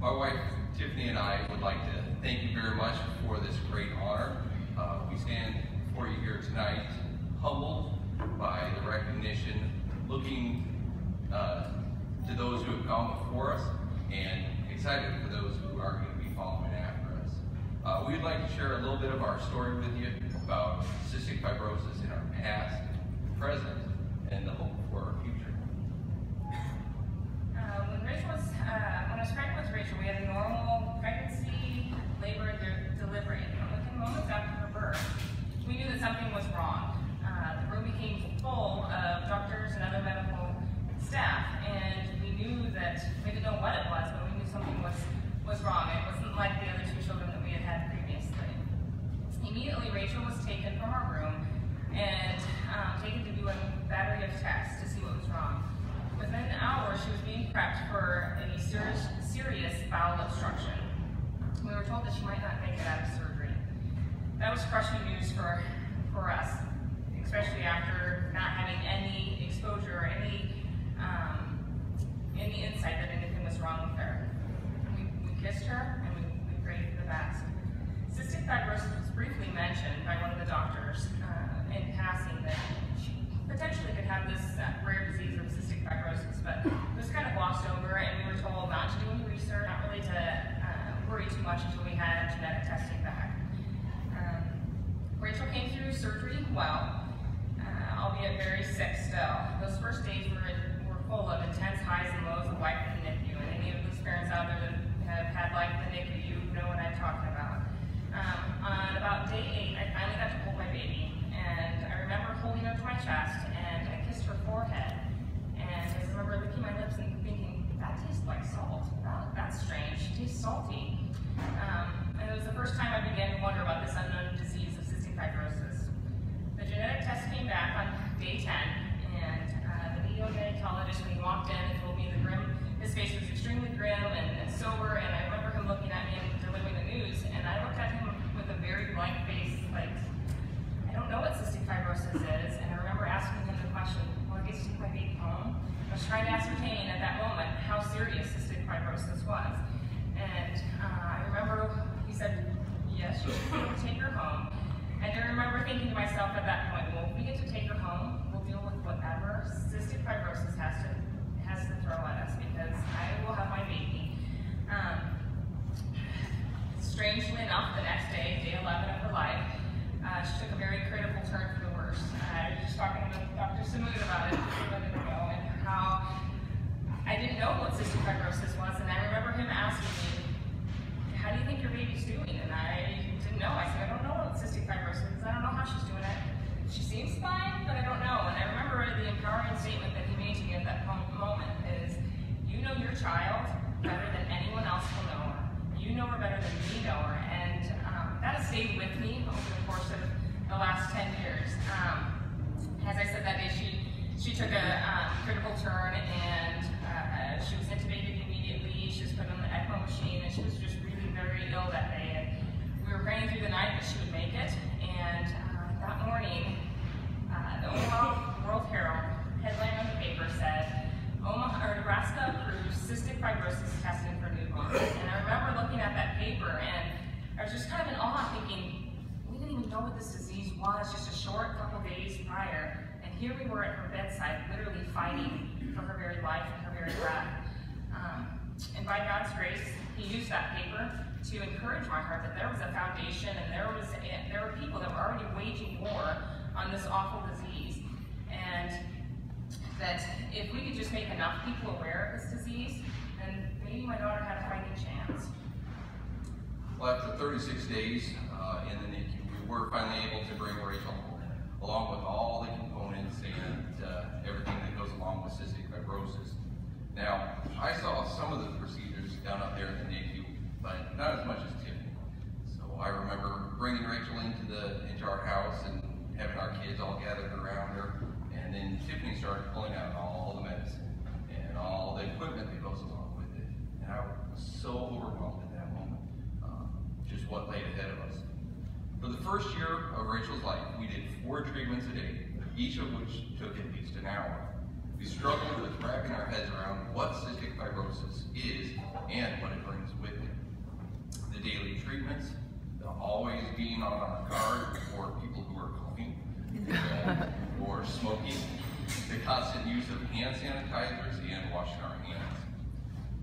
My wife, Tiffany, and I would like to thank you very much for this great honor. We stand before you here tonight, humbled by the recognition, looking to those who have gone before us, and excited for those who are going to be following after us. We would like to share a little bit of our story with you about cystic fibrosis in our past, present, and the hope for our future. When I was pregnant with Rachel, we had a normal pregnancy, labor, and delivery. Within moments after her birth, we knew that something was wrong. The room became full of doctors and other medical staff, and we knew that, we didn't know what it was, but we knew something was wrong. It wasn't like the other two children that we had had previously. Immediately, Rachel was taken from our room and taken to do a battery of tests to see what was wrong. Within an hour, she was being prepped for a serious bowel obstruction. We were told that she might not make it out of surgery. That was crushing news for us, especially after not having any exposure or any insight that anything was wrong with her. We kissed her and we prayed for the best. Cystic fibrosis was briefly mentioned by one of the doctors in passing that she potentially could have this rare disease of cystic fibrosis, but it was kind of glossed over, and we were told not to do any research, not really to worry too much until we had genetic testing back. Rachel came through surgery well, albeit very sick still. Those first days were full of intense highs and lows of life in the NICU, and any of those parents out there that have had life in the NICU, you know what I'm talking about. On about day 8, I finally got to hold my baby, and I remember holding her to my chest, and I kissed her forehead, and I remember licking my lips and thinking, that tastes like salt. That's strange. It tastes salty. And it was the first time I began to wonder about this unknown disease of cystic fibrosis. The genetic test came back on day 10, and the neonatologist, when he walked in and told me his face was extremely grim and sober, and I remember him looking at me and delivering the news, and I looked at him with a very blank face, like, I don't know what cystic fibrosis is, and I remember asking him the question, well, I get to take my baby home? I was trying to ascertain at that moment how serious cystic fibrosis was. And I remember he said, yes, you should take her home. And I remember thinking to myself at that point, well, if we get to take her home, we'll deal with whatever cystic fibrosis has to throw at us, because I will have my baby. Strangely enough, the next day, day 11 of her life, she took a very critical turn for the worst. I was just talking with Dr. Samud about it just a minute ago, and how I didn't know what cystic fibrosis was, and I remember him asking me, how do you think your baby's doing? And I didn't know. I said, I don't know what cystic fibrosis is. I don't know how she's doing it. She seems fine, but I don't know. And I remember the empowering statement that he made to me at that moment is, you know your child better than anyone else will know her. You know her better than we know her. And that has stayed with me over the course of the last 10 years. As I said, that day she took a critical turn, and she was intubated immediately. She was put on the ECMO machine, and she was just really very ill that day. And we were praying through the night that she would make it. And that morning, the Omaha World Herald headline on the paper said, Nebraska approves cystic fibrosis testing for newborns. And I remember looking at that paper, and I was just kind of in awe, thinking, we didn't even know what this disease was just a short couple days prior. And here we were at her bedside, literally fighting for her very life and her very breath. And by God's grace, He used that paper to encourage my heart that there was a foundation, and there were people that were already waging war on this awful disease. And that if we could just make enough people aware of this disease, then maybe my daughter had a fighting chance. Well, after 36 days in the NICU, we were finally able to bring Rachel home, along with all the components and everything that goes along with cystic fibrosis. Now, I saw some of the procedures done up there in the NICU, but not as much as Tiffany. So I remember bringing Rachel into our house and having our kids all gathered around her, and then Tiffany started pulling out all the medicine and all the equipment that goes along with it. And I was so overwhelmed at that moment, just what laid ahead of us. For the first year of Rachel's life, we did 4 treatments a day, each of which took at least an hour. We struggled with wrapping our heads around what cystic fibrosis always being on our guard for people who are coughing or smoking, the constant use of hand sanitizers, and washing our hands.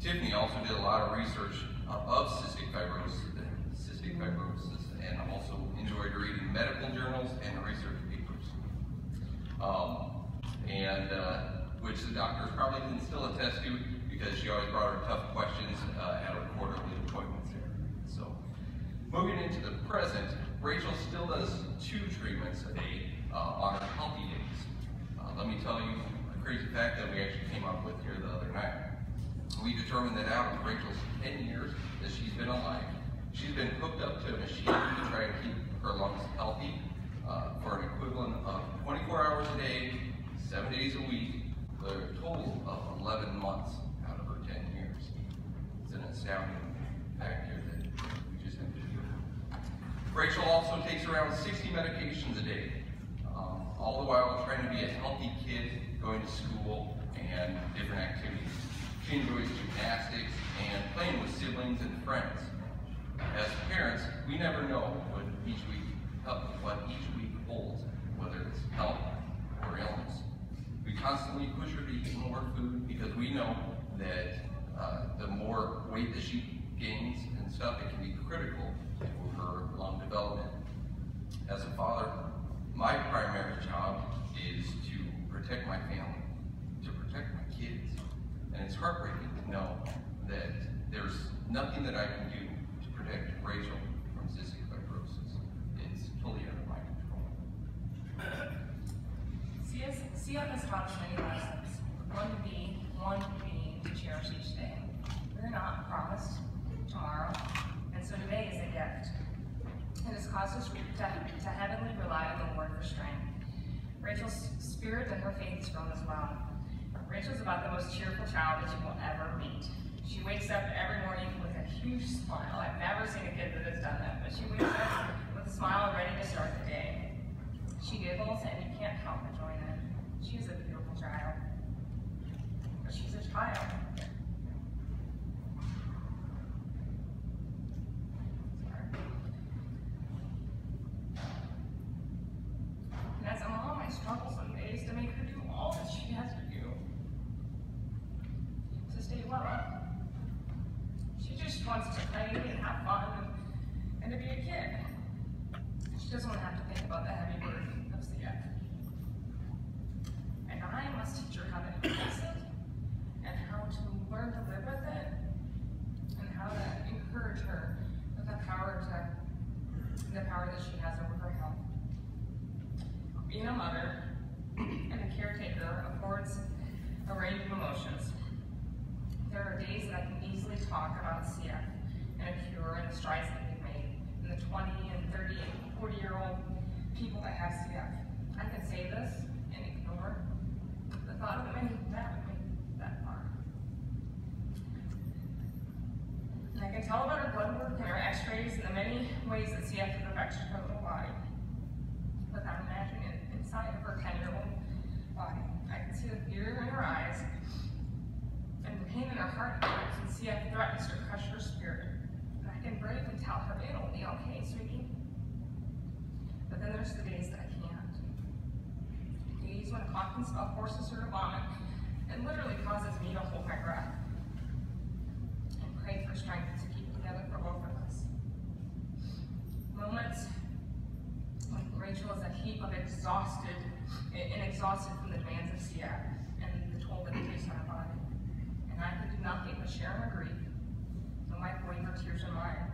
Tiffany also did a lot of research of cystic fibrosis, and also enjoyed reading medical journals and research papers. Which the doctors probably can still attest to, because she always brought her tough questions at her quarterly appointments there. So, moving into the present, Rachel still does 2 treatments a day on her healthy days. Let me tell you a crazy fact that we actually came up with here the other night. We determined that out of Rachel's 10 years that she's been alive, she's been hooked up to a machine to try and keep her lungs healthy for an equivalent of 24 hours a day, 7 days a week, for a total of 11 months out of her 10 years. It's an astounding fact here that we just have to do. Rachel also takes around 60 medications a day, all the while trying to be a healthy kid, going to school and different activities. She enjoys gymnastics and playing with siblings and friends. As parents, we never know what each week holds, whether it's health or illness. We constantly push her to eat more food because we know that the more weight that she gains and stuff, it can be critical to her lung development. As a father, my primary job is to protect my family, to protect my kids. And it's heartbreaking to know that there's nothing that I can do to protect Rachel from cystic fibrosis. It's totally out of my control. CF has taught us many lessons. One being to cherish each day. We're not promised tomorrow, and so today is a gift. It has caused us to heavenly rely on the Lord for strength. Rachel's spirit and her faith has grown as well. Rachel's about the most cheerful child that you will ever meet. She wakes up every morning with a huge smile. I've never seen a kid that has done that, but she wakes up with a smile ready to start the day. She giggles and you can't help but join in. She's a beautiful child. But she's a child. And as a mom, I struggle some days to make her do all that she has to do to stay well. She just wants to play and have fun and to be a kid. She doesn't want to have to think about the heavy burden of CF. And I must teach her how to embrace it, and how to learn to live with it, and how to encourage her with the power that she has over her health. Being a mother and a caretaker affords a range of emotions. There are days that I can easily talk about CF and a cure and the strides that we've made, and the 20 and 30 and 40-year-old people that have CF. I can say this and ignore the thought of it that would make that far. And I can tell about her blood work and her x-rays and the many ways that CF has affected her little body without imagining it inside of her 10-year-old body. I can see the fear in her eyes and the pain in her heart and CF threatens to crush her spirit. And I can bravely tell her it'll be okay, sweetie. But then there's the days that I can't. Days when a coughing spell forces her to vomit and literally causes me to hold my breath and pray for strength to keep together for both of us. Moments when Rachel is a heap of exhausted from the demands of CF and the toll that it takes on her body. And I could do nothing but share her grief and wipe away her tears and mine.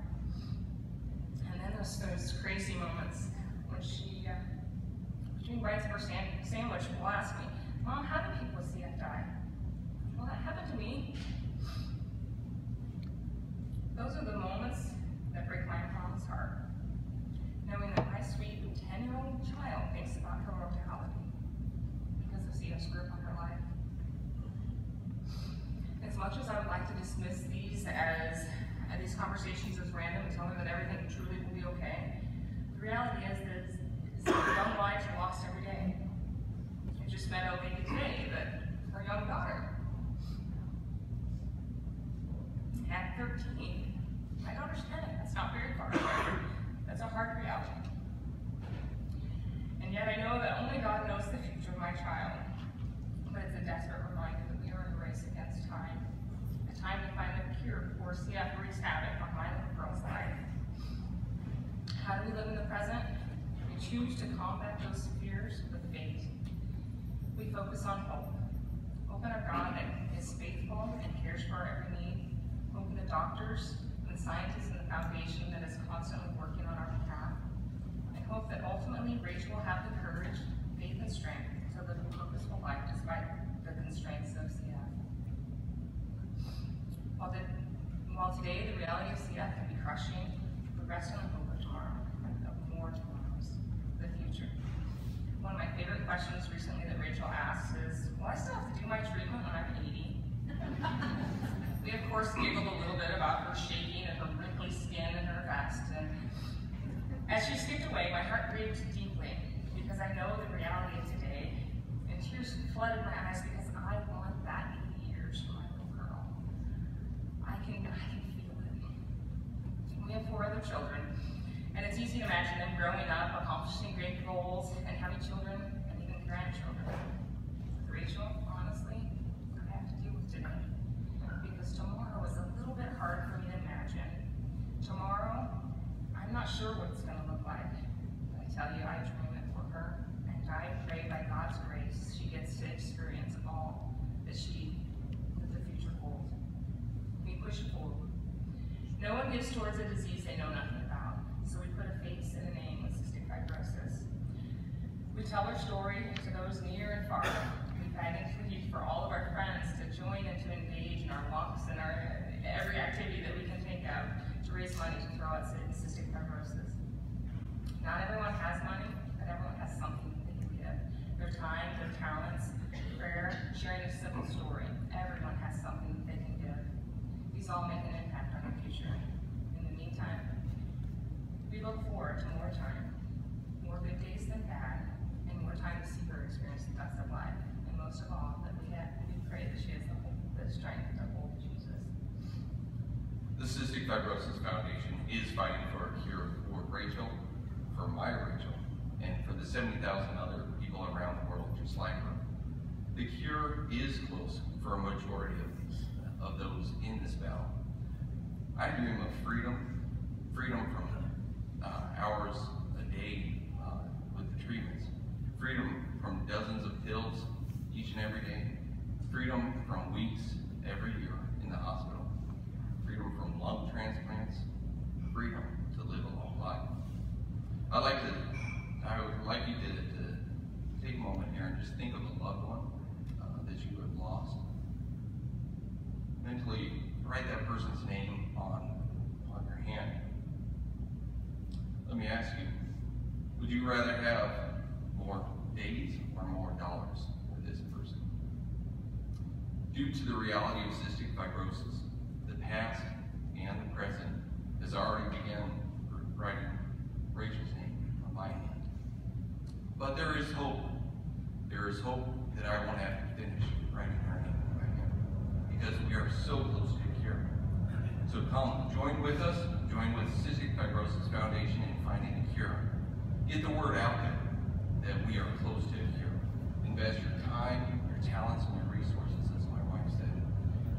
And then there's those crazy moments when she bites of her sandwich will ask me, Mom, how do people with CF die? Well, that happened to me. Those are the moments that break my mom's heart, knowing that my sweet 10-year-old child thinks about her mortality because of CF's grip on her life. As much as I would like to dismiss these conversations as random and tell them that everything truly will be okay, the reality is that young lives are lost every day. I just met a lady today that her young daughter at 13. My daughter's 10. That's not very far away. That's It's a hard reality. And yet I know that only God knows the future of my child. But it's a desperate reminder that we are in a race against time. A time to find a cure before CF wreaks havoc on my little girl's life. How do we live in the present? We choose to combat those fears with faith. We focus on hope. Hope in our God that is faithful and cares for our every need. Hope in the doctors and the scientists and the foundation that is constantly working on our behalf. And hope that ultimately Rachel will have the courage, faith, and strength to live a purposeful life despite the constraints of CF. While today the reality of CF can be crushing, we rest on the hope of tomorrow, of more tomorrows, the future. One of my favorite questions recently that Rachel asked is, will I still have to do my treatment when I'm 80? We of course giggled a little bit about her shaking and her wrinkly skin and her vest, and as she skipped away, my heart grieved deeply because I know the reality of today, and tears flooded my eyes because I want that 80 years for my little girl. I can feel it. We have 4 other children, and it's easy to imagine them growing up, accomplishing great goals, and having children, and even grandchildren. With Rachel, honestly, I have to deal with today, because tomorrow is a little bit hard for me to imagine. Tomorrow, I'm not sure what it's going to look like. I tell you, I dream it for her, and I pray by God's grace she gets to experience all that the future holds. We push forward. No one gives towards a disease they know nothing about, so we put a face and a name with cystic fibrosis. We tell our story to those near and far. We beg and plead for all of our friends to join and to engage in our walks and every activity that we can think of to raise money to throw at cystic fibrosis. Not everyone has money, but everyone has something that they can give. Their time, their talents, prayer, sharing a simple story. Everyone has something that they can give. These all make an impact on the future. In the meantime, we look forward to more time, more good days than bad, and more time to see her experience the best of life. And most of all, that we pray that she has the strength to hold Jesus. The Cystic Fibrosis Foundation is fighting for a cure for Rachel, for my Rachel, and for the 70,000 other people around the world just like her. The cure is close for a majority of those in this battle. I dream of freedom from hours a day with the treatments, freedom from dozens of pills each and every day, freedom from weeks every year in the hospital, freedom from lung transplants, freedom to live a long life. I would like you to take a moment here and just think of a loved one that you have lost. Mentally write that person's name on your hand. Let me ask you, would you rather have more days or more dollars with this person? Due to the reality of cystic fibrosis, the past and the present has already begun writing Rachel's name on my hand. But there is hope. There is hope that I won't have to finish writing her name on my hand, because we are so close to a cure. So come, join with us, join with Cystic Fibrosis Foundation in finding a cure. Get the word out there that we are close to a cure. Invest your time, your talents, and your resources, as my wife said.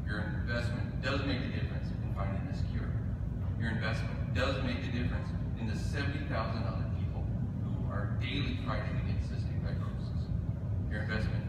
Your investment does make a difference in finding this cure. Your investment does make a difference in the 70,000 other people who are daily fighting against cystic fibrosis. Your investment